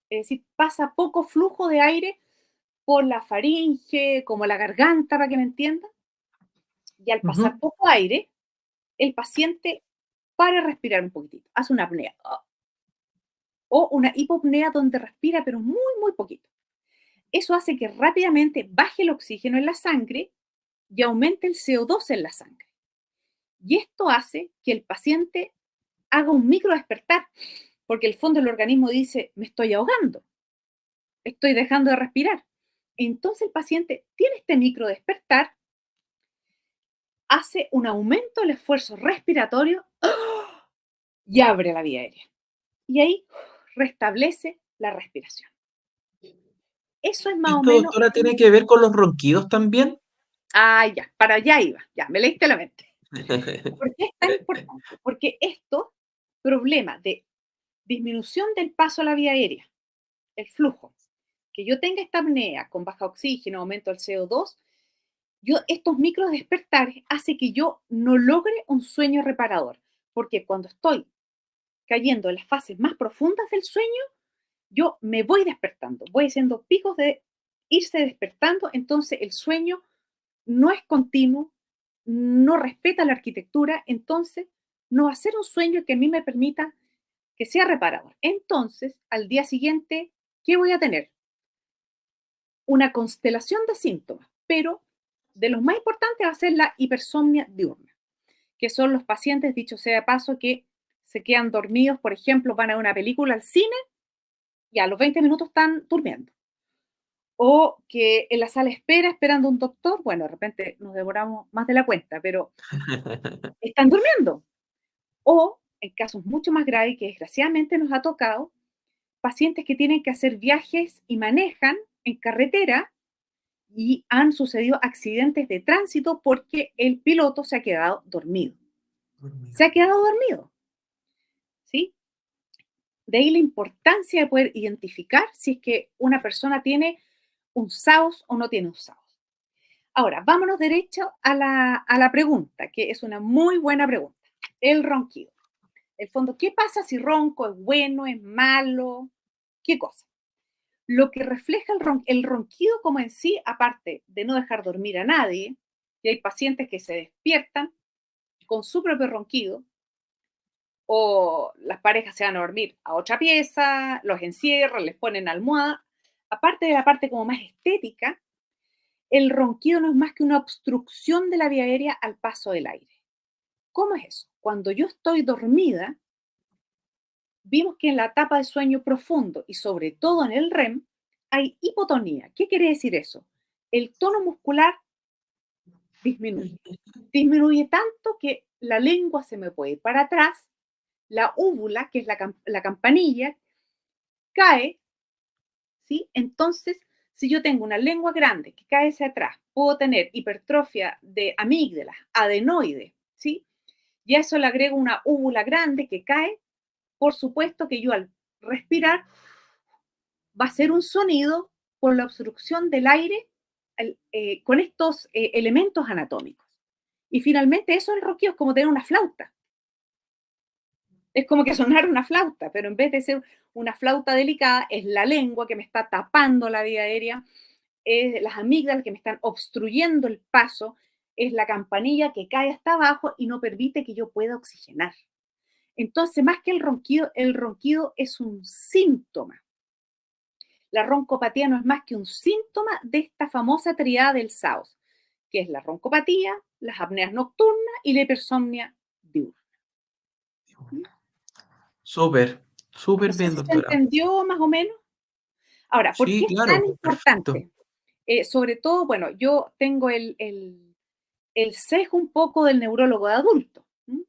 Es decir, pasa poco flujo de aire por la faringe, como la garganta, para que me entiendan, y al pasar Ujú. poco aire, el paciente para de respirar un poquitito, hace una apnea o una hipopnea donde respira, pero muy, muy poquito. Eso hace que rápidamente baje el oxígeno en la sangre y aumente el CO2 en la sangre. Y esto hace que el paciente haga un micro despertar, porque el fondo del organismo dice, me estoy ahogando, estoy dejando de respirar. Entonces el paciente tiene este micro despertar, hace un aumento del esfuerzo respiratorio y abre la vía aérea. Y ahí restablece la respiración. Eso es más o ¿Esto, menos. doctora, tiene que ver con los ronquidos también? Ah, ya, para allá iba, ya, me leíste la mente. ¿Por qué es tan importante? Porque esto, problema de disminución del paso a la vía aérea, el flujo, que yo tenga esta apnea con baja oxígeno, aumento del CO2, estos micro despertares hace que yo no logre un sueño reparador, porque cuando estoy cayendo en las fases más profundas del sueño, yo me voy despertando, voy haciendo picos de irse despertando, entonces el sueño no es continuo, no respeta la arquitectura, entonces no va a ser un sueño que a mí me permita que sea reparador. Entonces, al día siguiente, ¿qué voy a tener? Una constelación de síntomas, pero de los más importantes va a ser la hipersomnia diurna, que son los pacientes, dicho sea de paso, que se quedan dormidos, por ejemplo, van a ver una película al cine y a los 20 minutos están durmiendo. O que en la sala de espera, esperando un doctor, bueno, de repente nos devoramos más de la cuenta, pero están durmiendo. O, en casos mucho más graves, que desgraciadamente nos ha tocado, pacientes que tienen que hacer viajes y manejan en carretera y han sucedido accidentes de tránsito porque el piloto se ha quedado dormido. Se ha quedado dormido, ¿sí? De ahí la importancia de poder identificar si es que una persona tiene un SAOS o no tiene un SAOS. Ahora, vámonos derecho a la pregunta, que es una muy buena pregunta. El ronquido. El fondo, ¿qué pasa si ronco? ¿Es bueno? ¿Es malo? ¿Qué cosa? lo que refleja el ronquido como en sí, aparte de no dejar dormir a nadie, y hay pacientes que se despiertan con su propio ronquido, o las parejas se van a dormir a otra pieza, los encierran, les ponen almohada. Aparte de la parte como más estética, el ronquido no es más que una obstrucción de la vía aérea al paso del aire. ¿Cómo es eso? Cuando yo estoy dormida, vimos que en la etapa de sueño profundo y sobre todo en el REM hay hipotonía. ¿Qué quiere decir eso? El tono muscular disminuye. Disminuye tanto que la lengua se me puede ir para atrás, la úvula, que es la campanilla, cae, ¿sí? Entonces, si yo tengo una lengua grande que cae hacia atrás, puedo tener hipertrofia de amígdalas, adenoides, ¿sí? Y a eso le agrego una úvula grande que cae, por supuesto que yo al respirar va a ser un sonido por la obstrucción del aire con estos elementos anatómicos. Y finalmente eso el ronquido es como tener una flauta. Es como que sonar una flauta, pero en vez de ser una flauta delicada, es la lengua que me está tapando la vía aérea, es las amígdalas que me están obstruyendo el paso, es la campanilla que cae hasta abajo y no permite que yo pueda oxigenar. Entonces, más que el ronquido es un síntoma. La roncopatía no es más que un síntoma de esta famosa triada del SAOS, que es la roncopatía, las apneas nocturnas y la hipersomnia diurna. Súper, No súper sé bien, si se doctora. entendió más o menos. Ahora, ¿por Sí, qué es tan claro, perfecto. importante? Sobre todo, bueno, yo tengo el sesgo un poco del neurólogo de adulto, ¿m?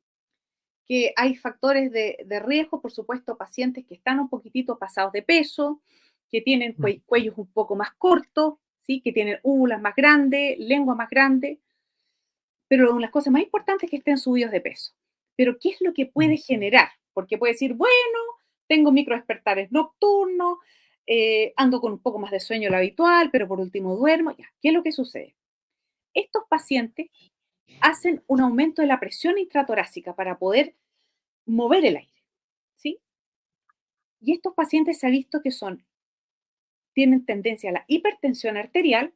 Que hay factores de riesgo, por supuesto, pacientes que están un poquitito pasados de peso, que tienen Mm. cuellos un poco más cortos, ¿sí? Que tienen úvulas más grandes, lengua más grande, pero una de las cosas más importantes es que estén subidos de peso. Pero, ¿qué es lo que Mm. puede generar? Porque puede decir, bueno, tengo microdespertares nocturnos, ando con un poco más de sueño de lo habitual, pero por último duermo. Ya, ¿qué es lo que sucede? Estos pacientes hacen un aumento de la presión intratorácica para poder mover el aire, ¿sí? Y estos pacientes se ha visto que tienen tendencia a la hipertensión arterial,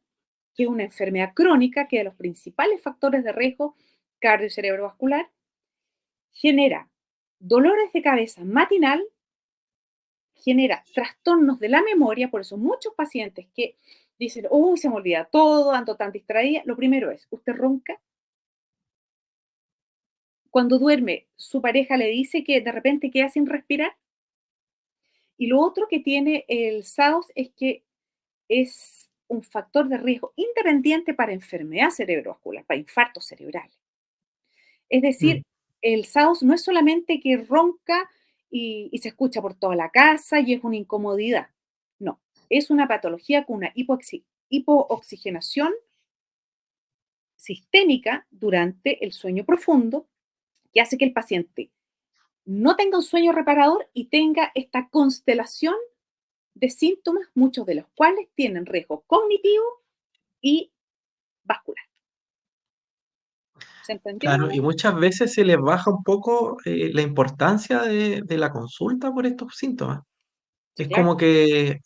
que es una enfermedad crónica que de los principales factores de riesgo cardio y cerebrovascular, genera dolores de cabeza matinal, genera trastornos de la memoria, por eso muchos pacientes que dicen, uy, se me olvida todo, ando tan distraída, lo primero es, ¿usted ronca? Cuando duerme, su pareja le dice que de repente queda sin respirar. Y lo otro que tiene el SAOS es que es un factor de riesgo independiente para enfermedad cerebrovascular, para infartos cerebrales. Es Mm. decir, el SAOS no es solamente que ronca y se escucha por toda la casa y es una incomodidad. No, es una patología con una hipooxigenación sistémica durante el sueño profundo que hace que el paciente no tenga un sueño reparador y tenga esta constelación de síntomas, muchos de los cuales tienen riesgo cognitivo y vascular. ¿Se entendió más o Claro, y menos? muchas veces se les baja un poco la importancia de la consulta por estos síntomas. Sí, Es claro. como que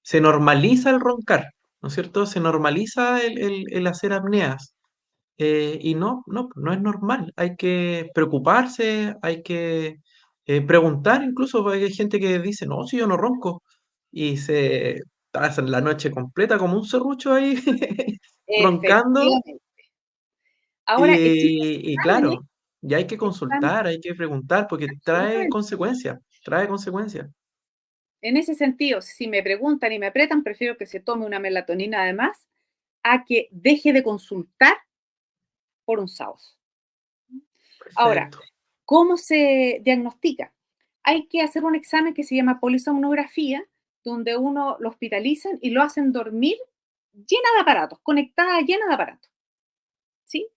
se normaliza el roncar, ¿no es cierto? Se normaliza el hacer apneas. Y no es normal. Hay que preocuparse, hay que preguntar incluso, porque hay gente que dice, no, si yo no ronco, y se pasan la noche completa como un serrucho ahí roncando, Efectivamente. Ahora existen y exámenes, claro, ya hay que exámenes, consultar, hay que preguntar, porque trae absolutamente. consecuencias, trae consecuencias. En ese sentido, si me preguntan y me apretan, prefiero que se tome una melatonina además a que deje de consultar por un SAOS. Ahora, Perfecto. ¿cómo se diagnostica? Hay que hacer un examen que se llama polisomnografía, donde uno lo hospitalizan y lo hacen dormir llena de aparatos, conectada, llena de aparatos, ¿sí?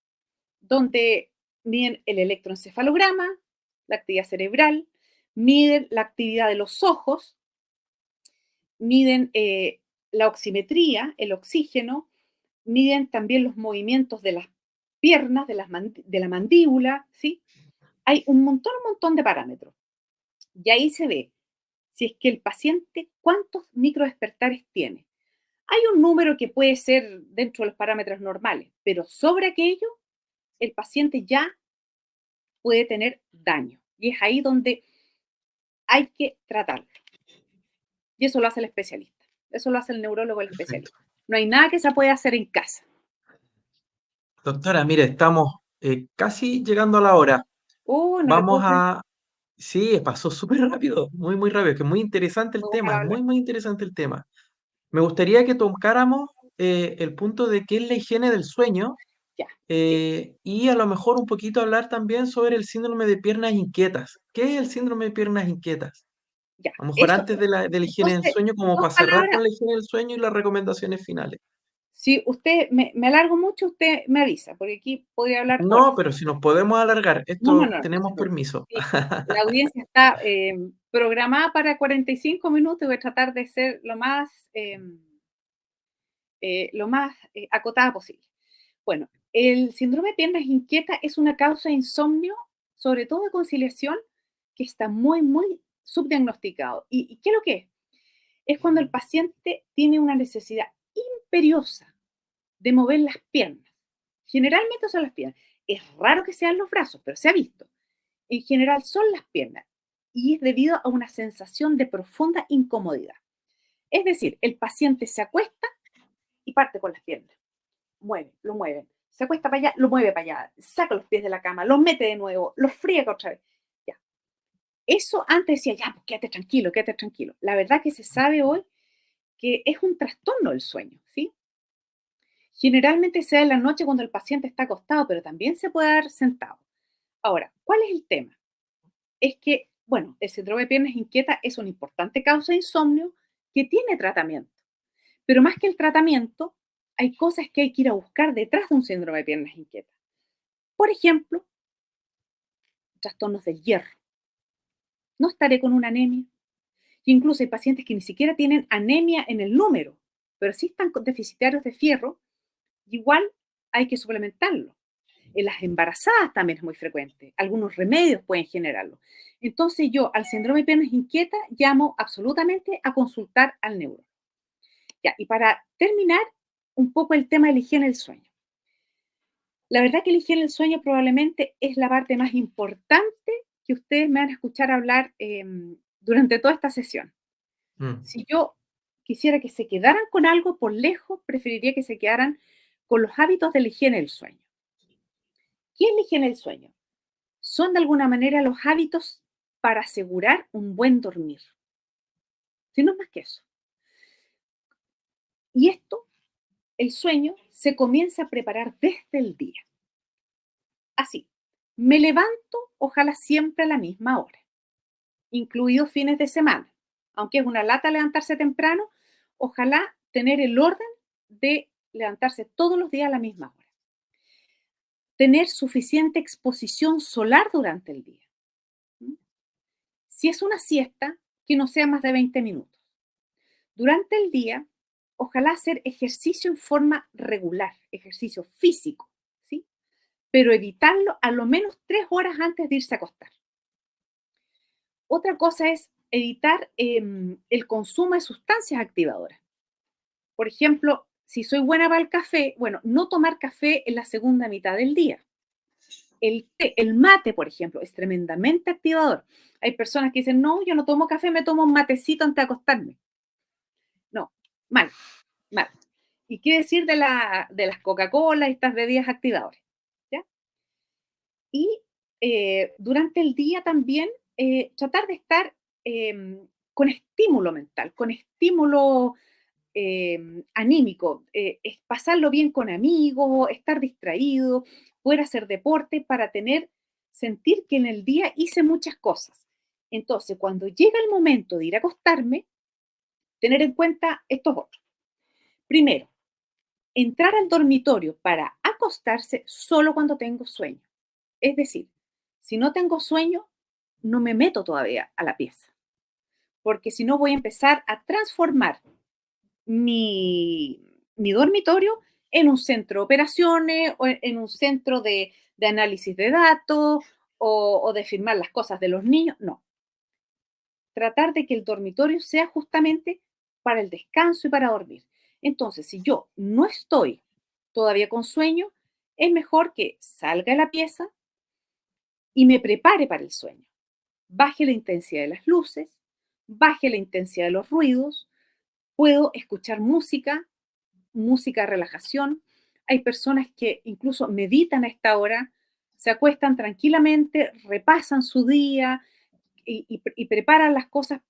Donde miden el electroencefalograma, la actividad cerebral, miden la actividad de los ojos, miden la oximetría, el oxígeno, miden también los movimientos de las piernas, de la mandíbula, ¿sí? Hay un montón de parámetros. Y ahí se ve si es que el paciente, ¿cuántos microdespertares tiene? Hay un número que puede ser dentro de los parámetros normales, pero sobre aquello, el paciente ya puede tener daño. Y es ahí donde hay que tratarlo. Y eso lo hace el especialista. Eso lo hace el neurólogo, el Perfecto. especialista. No hay nada que se pueda hacer en casa. Doctora, mire, estamos casi llegando a la hora. Oh, no le Vamos puedo creer. a... Sí, pasó súper rápido, muy rápido, que es muy interesante el tema, Ojalá es hablar. muy interesante el tema. Me gustaría que tocáramos el punto de qué es la higiene del sueño Ya, sí, y a lo mejor un poquito hablar también sobre el síndrome de piernas inquietas. ¿Qué es el síndrome de piernas inquietas? ya. A lo mejor Eso. antes de la higiene del Entonces, sueño, como dos para cerrar palabras. con la higiene del sueño y las recomendaciones finales. Si usted me alargo mucho, usted me avisa, porque aquí podría hablar No, horas. pero si nos podemos alargar, No, no, esto no, no se tenemos preocupe. permiso. Sí, la audiencia está programada para 45 minutos y voy a tratar de ser lo más acotada posible. Bueno, el síndrome de piernas inquietas es una causa de insomnio, sobre todo de conciliación, que está muy, muy subdiagnosticado. ¿Y qué es lo que es? Es cuando el paciente tiene una necesidad imperiosa de mover las piernas. Generalmente son las piernas. Es raro que sean los brazos, pero se ha visto. En general son las piernas y es debido a una sensación de profunda incomodidad. Es decir, el paciente se acuesta y parte con las piernas. Mueve, lo mueve. Se acuesta para allá, lo mueve para allá. Saca los pies de la cama, los mete de nuevo, los friega otra vez. Ya. Eso antes decía, ya, pues quédate tranquilo, quédate tranquilo. La verdad que se sabe hoy que es un trastorno del sueño, ¿sí? Generalmente se da en la noche cuando el paciente está acostado, pero también se puede dar sentado. Ahora, ¿cuál es el tema? Es que, bueno, el síndrome de piernas inquietas es una importante causa de insomnio que tiene tratamiento. Pero más que el tratamiento, hay cosas que hay que ir a buscar detrás de un síndrome de piernas inquietas. Por ejemplo, trastornos del hierro. No estaré con una anemia. Incluso hay pacientes que ni siquiera tienen anemia en el número, pero sí están deficitarios de fierro. Igual hay que suplementarlo. En las embarazadas también es muy frecuente. Algunos remedios pueden generarlo. Entonces yo al síndrome de piernas inquietas llamo absolutamente a consultar al neurólogo. Ya, y para terminar, un poco el tema de la higiene del sueño. La verdad que la higiene del sueño probablemente es la parte más importante que ustedes me van a escuchar hablar durante toda esta sesión. Mm. Si yo quisiera que se quedaran con algo por lejos, preferiría que se quedaran con los hábitos de la higiene del sueño. ¿Qué es la higiene del sueño? Son de alguna manera los hábitos para asegurar un buen dormir. Si no es más que eso. Y esto, el sueño, se comienza a preparar desde el día. Así, me levanto, ojalá siempre a la misma hora, incluidos fines de semana. Aunque es una lata levantarse temprano, ojalá tener el orden de levantarse todos los días a la misma hora. Tener suficiente exposición solar durante el día. Si es una siesta, que no sea más de 20 minutos. Durante el día, ojalá hacer ejercicio en forma regular, ejercicio físico, ¿sí? Pero evitarlo a lo menos 3 horas antes de irse a acostar. Otra cosa es evitar el consumo de sustancias activadoras. Por ejemplo, si soy buena para el café, bueno, no tomar café en la segunda mitad del día. El té, el mate, por ejemplo, es tremendamente activador. Hay personas que dicen, no, yo no tomo café, me tomo un matecito antes de acostarme. No, mal, mal. ¿Y qué decir de las Coca-Cola y estas bebidas activadoras? ¿Ya? Y durante el día también tratar de estar con estímulo mental, con estímulo anímico, es pasarlo bien con amigos, estar distraído, poder hacer deporte para sentir que en el día hice muchas cosas. Entonces, cuando llega el momento de ir a acostarme, tener en cuenta estos otros. Primero, entrar al dormitorio para acostarse solo cuando tengo sueño. Es decir, si no tengo sueño, no me meto todavía a la pieza, porque si no voy a empezar a transformar mi dormitorio en un centro de operaciones o en un centro de análisis de datos o de firmar las cosas de los niños. No. tratar de que el dormitorio sea justamente para el descanso y para dormir. Entonces, si yo no estoy todavía con sueño, es mejor que salga de la pieza y me prepare para el sueño. Baje la intensidad de las luces, baje la intensidad de los ruidos, puedo escuchar música, música de relajación. Hay personas que incluso meditan a esta hora, se acuestan tranquilamente, repasan su día y preparan las cosas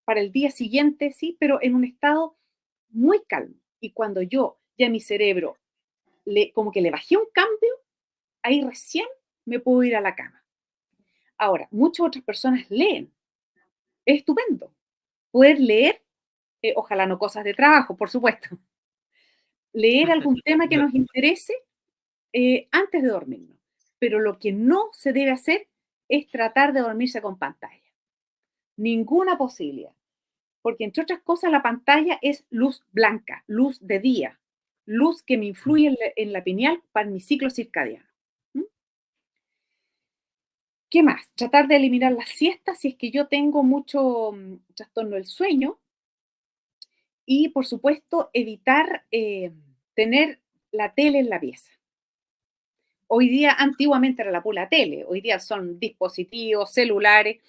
para el día siguiente, sí, pero en un estado muy calmo. Y cuando yo ya mi cerebro como que le bajé un cambio, ahí recién me puedo ir a la cama. Ahora, muchas otras personas leen. Es estupendo. Poder leer, ojalá no cosas de trabajo, por supuesto. Leer algún tema que nos interese antes de dormirnos. Pero lo que no se debe hacer es tratar de dormirse con pantalla. Ninguna posibilidad. Porque entre otras cosas la pantalla es luz blanca, luz de día, luz que me influye en la pineal para mi ciclo circadiano. ¿Mm? ¿Qué más? Tratar de eliminar las siestas si es que yo tengo mucho trastorno del sueño y, por supuesto, evitar tener la tele en la pieza. Hoy día, antiguamente era la pura tele, hoy día son dispositivos, celulares,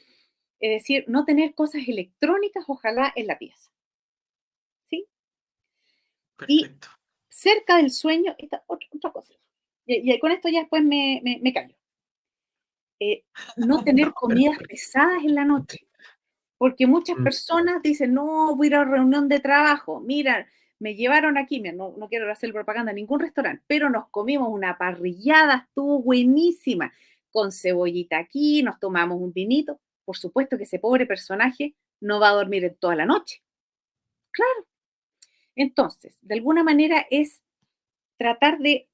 es decir, no tener cosas electrónicas, ojalá, en la pieza. ¿Sí? Y Perfecto. cerca del sueño, esta otra cosa. Y con esto ya después me callo. No tener No, comidas perfecto. pesadas en la noche, porque muchas Mm, personas dicen, no, voy a ir a reunión de trabajo, mira, me llevaron aquí, mira, no quiero hacer propaganda a ningún restaurante, pero nos comimos una parrillada, estuvo buenísima, con cebollita aquí, nos tomamos un vinito, por supuesto que ese pobre personaje no va a dormir en toda la noche. Claro. Entonces, de alguna manera es tratar de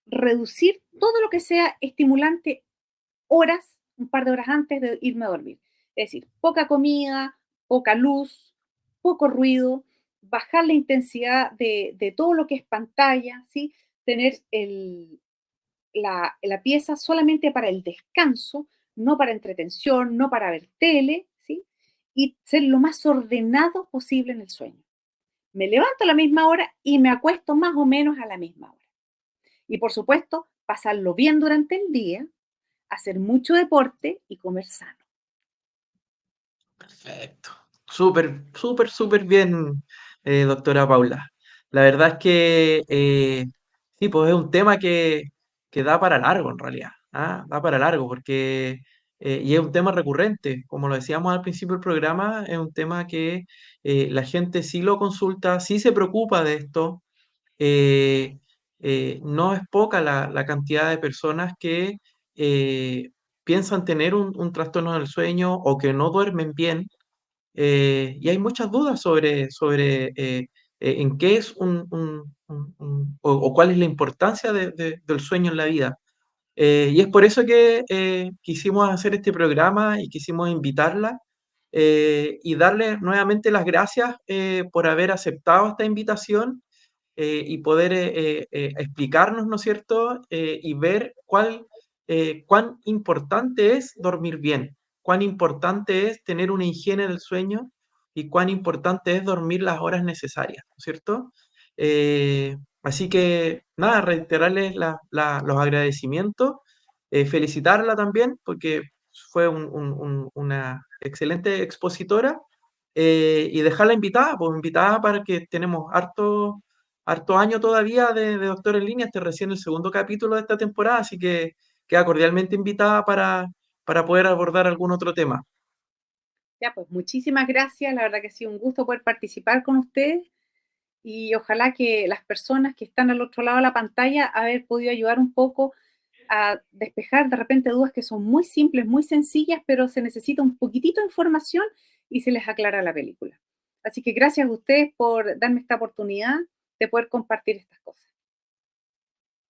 reducir todo lo que sea estimulante horas, un par de horas antes de irme a dormir. Es decir, poca comida, poca luz, poco ruido, bajar la intensidad de todo lo que es pantalla, ¿sí? Tener la pieza solamente para el descanso, no para entretención, no para ver tele, ¿sí? Y ser lo más ordenado posible en el sueño. Me levanto a la misma hora y me acuesto más o menos a la misma hora. Y por supuesto, pasarlo bien durante el día, hacer mucho deporte y comer sano. Perfecto. Súper, súper, súper bien, doctora Paula. La verdad es que sí, pues es un tema que da para largo en realidad. ¿Ah? Da para largo porque y es un tema recurrente. Como lo decíamos al principio del programa, es un tema que la gente sí lo consulta, sí se preocupa de esto. eh, no es poca la cantidad de personas que piensan tener un trastorno del sueño o que no duermen bien, y hay muchas dudas sobre en qué es o cuál es la importancia del sueño en la vida. Y es por eso que quisimos hacer este programa y quisimos invitarla y darle nuevamente las gracias por haber aceptado esta invitación y poder explicarnos, ¿no es cierto? Y ver cuán importante es dormir bien, cuán importante es tener una higiene del sueño y cuán importante es dormir las horas necesarias, ¿no es cierto? Así que, nada, reiterarles los agradecimientos, felicitarla también, porque fue una excelente expositora, y dejarla invitada, pues invitada para que tenemos harto año todavía de Doctor en Línea, este recién el segundo capítulo de esta temporada, así que queda cordialmente invitada para poder abordar algún otro tema. Ya, pues muchísimas gracias. La verdad que ha sido un gusto poder participar con ustedes y ojalá que las personas que están al otro lado de la pantalla haber podido ayudar un poco a despejar de repente dudas que son muy simples, muy sencillas, pero se necesita un poquitito de información y se les aclara la película. Así que gracias a ustedes por darme esta oportunidad de poder compartir estas cosas.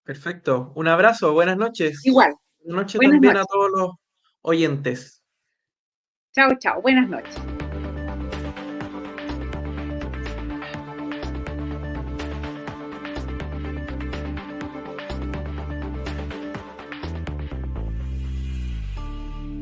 Perfecto, un abrazo, buenas noches. Igual, Buenas noches buenas también a noches. todos los oyentes. Chao, chao, buenas noches.